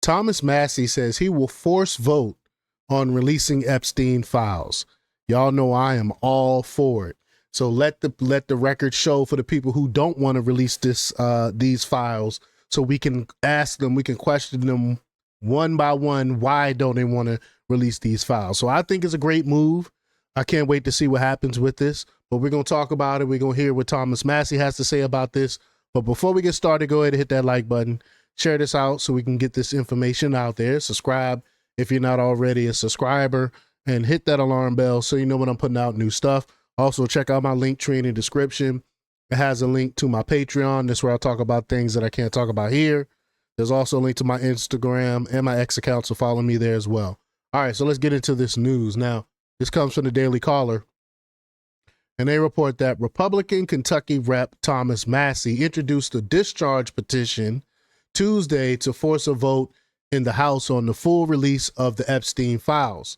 Thomas Massie says he will force vote on releasing Epstein files. Y'all know I am all for it. So let the record show for the people who don't want to release these files, so we can ask them, we can question them one by one. Why don't they want to release these files? So I think it's a great move. I can't wait to see what happens with this, but we're going to talk about it. We're going to hear what Thomas Massie has to say about this. But before we get started, go ahead and hit that like button, share this out so we can get this information out there. Subscribe if you're not already a subscriber, and hit that alarm bell so you know when I'm putting out new stuff. Also, check out my link tree in the description. It has a link to my Patreon. That's where I talk about things that I can't talk about here. There's also a link to my Instagram and my X account, so follow me there as well. All right, so let's get into this news. Now, this comes from the Daily Caller, and they report that Republican Kentucky Rep. Thomas Massie introduced a discharge petition Tuesday to force a vote in the House on the full release of the Epstein files.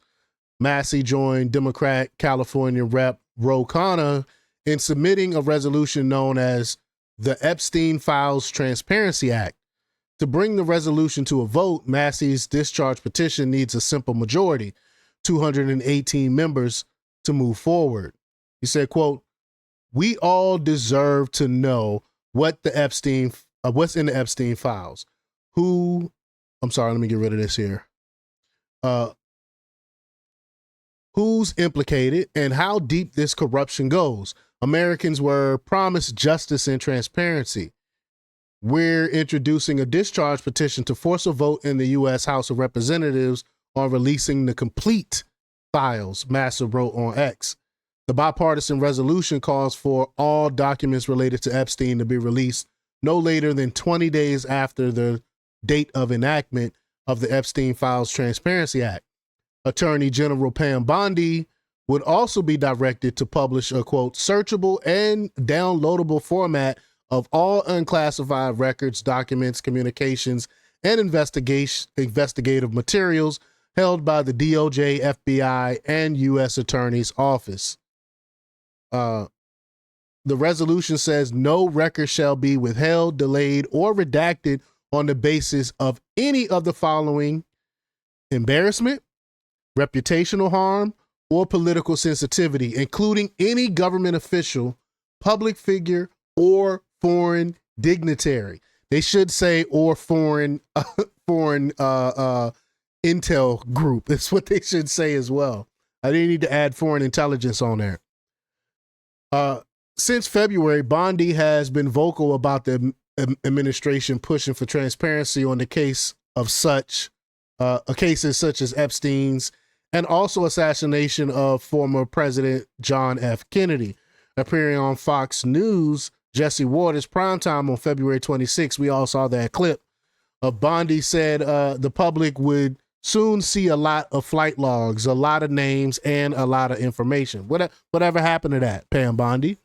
Massie joined Democrat California Rep. Ro Khanna in submitting a resolution known as the Epstein Files Transparency Act. To bring the resolution to a vote, Massie's discharge petition needs a simple majority, 218 members, to move forward. He said, quote, "We all deserve to know what's in the Epstein files. Let me get rid of this here. Who's implicated and how deep this corruption goes. Americans were promised justice and transparency. We're introducing a discharge petition to force a vote in the U.S. House of Representatives on releasing the complete files," Massie wrote on X. The bipartisan resolution calls for all documents related to Epstein to be released no later than 20 days after the date of enactment of the Epstein Files Transparency Act. Attorney General Pam Bondi would also be directed to publish a, quote, "searchable and downloadable format of all unclassified records, documents, communications, and investigative materials held by the DOJ, FBI, and U.S. Attorney's Office." The resolution says no record shall be withheld, delayed, or redacted on the basis of any of the following: embarrassment, reputational harm, or political sensitivity, including any government official, public figure, or foreign dignitary. They should say or foreign intel group. That's what they should say as well. I didn't need to add foreign intelligence on there. Since February, Bondi has been vocal about the administration pushing for transparency on the cases such as Epstein's, and also assassination of former President John F. Kennedy. Appearing on Fox News, Jesse Waters' primetime on February 26, we all saw that clip. Bondi said the public would soon see a lot of flight logs, a lot of names, and a lot of information. Whatever happened to that, Pam Bondi?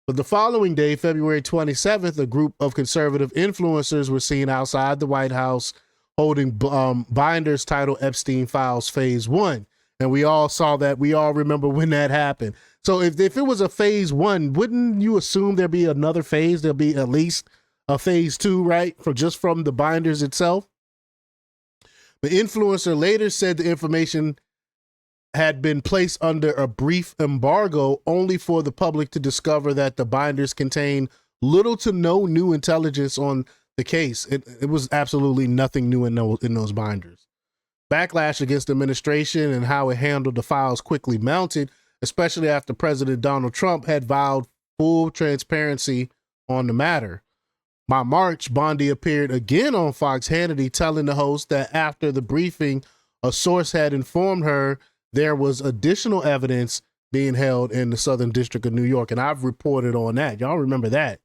But the following day, February 27th, a group of conservative influencers were seen outside the White House holding binders titled Epstein Files Phase 1. And we all saw that. We all remember when that happened. So if it was a Phase 1, wouldn't you assume there'd be another phase? There'll be at least a Phase 2, right? From the binders itself. The influencer later said the information had been placed under a brief embargo only for the public to discover that the binders contain little to no new intelligence on the case. It was absolutely nothing new in those binders. Backlash against the administration and how it handled the files quickly mounted, especially after President Donald Trump had vowed full transparency on the matter. By March, Bondi appeared again on Fox Hannity, telling the host that after the briefing, a source had informed her there was additional evidence being held in the Southern District of New York. And I've reported on that. Y'all remember that.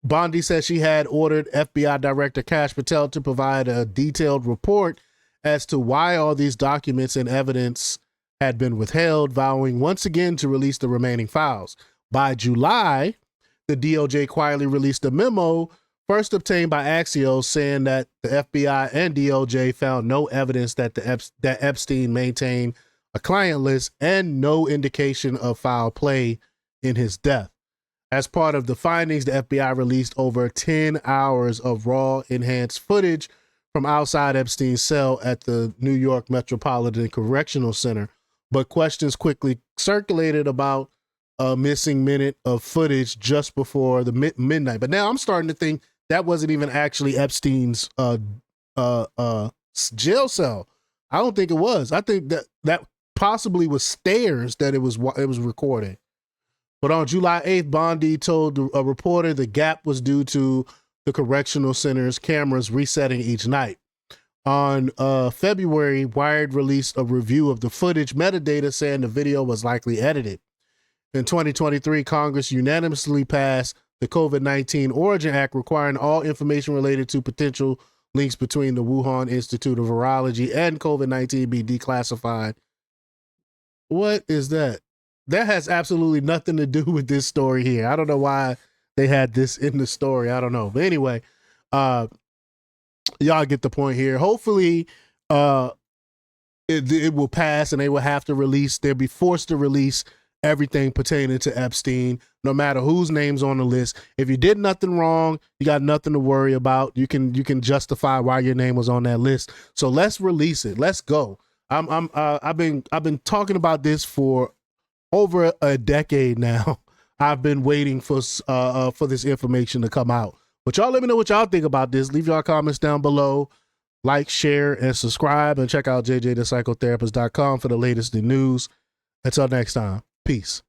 Bondi said she had ordered FBI Director Kash Patel to provide a detailed report as to why all these documents and evidence had been withheld, vowing once again to release the remaining files. By July, the DOJ quietly released a memo first obtained by Axios saying that the FBI and DOJ found no evidence that Epstein maintained a client list and no indication of foul play in his death. As part of the findings, the FBI released over 10 hours of raw enhanced footage from outside Epstein's cell at the New York Metropolitan Correctional Center, but questions quickly circulated about a missing minute of footage just before the midnight. But now I'm starting to think that wasn't even actually Epstein's jail cell. I don't think it was. I think that possibly was stairs that it was recorded. But on July 8th, Bondi told a reporter the gap was due to the correctional center's cameras resetting each night. On February, Wired released a review of the footage metadata saying the video was likely edited. In 2023, Congress unanimously passed the COVID-19 Origin Act, requiring all information related to potential links between the Wuhan Institute of Virology and COVID-19 be declassified. What is that? That has absolutely nothing to do with this story here. I don't know why they had this in the story. I don't know. But anyway, y'all get the point here. Hopefully, it will pass and they will have to release, they'll be forced to release everything pertaining to Epstein, no matter whose name's on the list. If you did nothing wrong, you got nothing to worry about. You can justify why your name was on that list. So let's release it. Let's go. I've been talking about this for over a decade now. I've been waiting for this information to come out. But y'all let me know what y'all think about this. Leave y'all comments down below. Like, share, and subscribe. And check out jjthepsychotherapist.com for the latest in news. Until next time, peace.